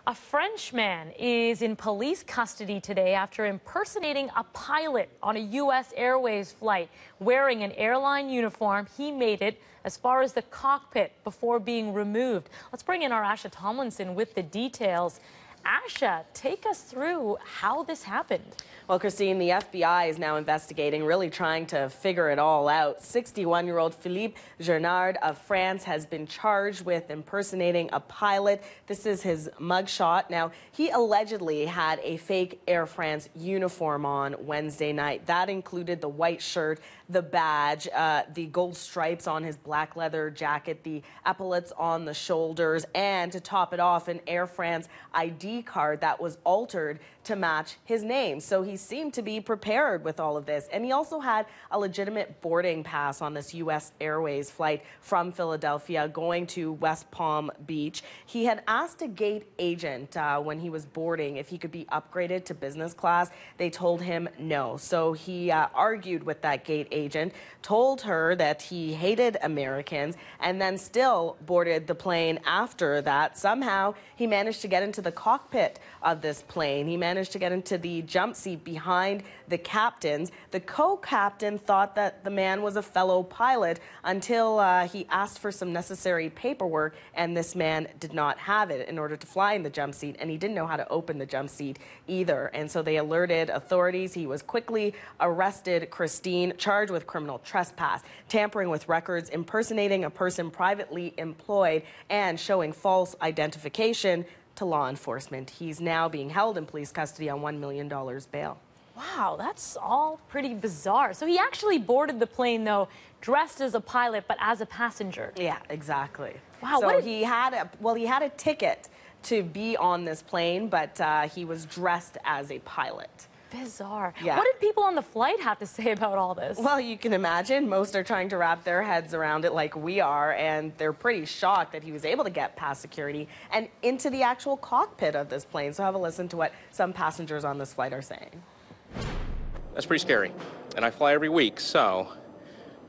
A Frenchman is in police custody today after impersonating a pilot on a U.S. Airways flight. Wearing an airline uniform, he made it as far as the cockpit before being removed. Let's bring in our Asha Tomlinson with the details. Asha, take us through how this happened. Well, Christine, the FBI is now investigating, really trying to figure it all out. 61-year-old Philippe Gernard of France has been charged with impersonating a pilot. This is his mugshot. Now, he allegedly had a fake Air France uniform on Wednesday night. That included the white shirt, the badge, the gold stripes on his black leather jacket, the epaulets on the shoulders, and to top it off, an Air France ID card that was altered to match his name. So he seemed to be prepared with all of this. And he also had a legitimate boarding pass on this U.S. Airways flight from Philadelphia going to West Palm Beach. He had asked a gate agent when he was boarding if he could be upgraded to business class. They told him no. So he argued with that gate agent, told her that he hated Americans, and then still boarded the plane after that. Somehow he managed to get into the cockpit of this plane. He managed to get into the jump seat behind the captains. The co-captain thought that the man was a fellow pilot until he asked for some necessary paperwork, and this man did not have it in order to fly in the jump seat, and he didn't know how to open the jump seat either. And so they alerted authorities. He was quickly arrested, Christine, charged with criminal trespass, tampering with records, impersonating a person privately employed, and showing false identification to law enforcement. He's now being held in police custody on $1 million bail. Wow, that's all pretty bizarre. So he actually boarded the plane, though, dressed as a pilot, but as a passenger. Yeah, exactly. Wow. So he had a ticket to be on this plane, but he was dressed as a pilot. Bizarre. Yeah. What did people on the flight have to say about all this? Well, you can imagine most are trying to wrap their heads around it like we are, and they're pretty shocked that he was able to get past security and into the actual cockpit of this plane. So have a listen to what some passengers on this flight are saying. That's pretty scary, and I fly every week, so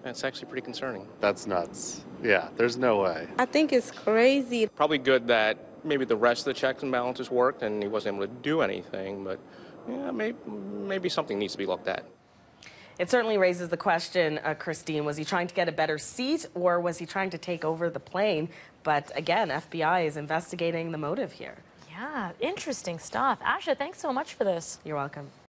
that's actually pretty concerning. That's nuts. Yeah, there's no way. I think it's crazy. Probably good that maybe the rest of the checks and balances worked and he wasn't able to do anything, but yeah, maybe something needs to be looked at. It certainly raises the question, Christine, was he trying to get a better seat or was he trying to take over the plane? But again, FBI is investigating the motive here. Yeah, interesting stuff. Asha, thanks so much for this. You're welcome.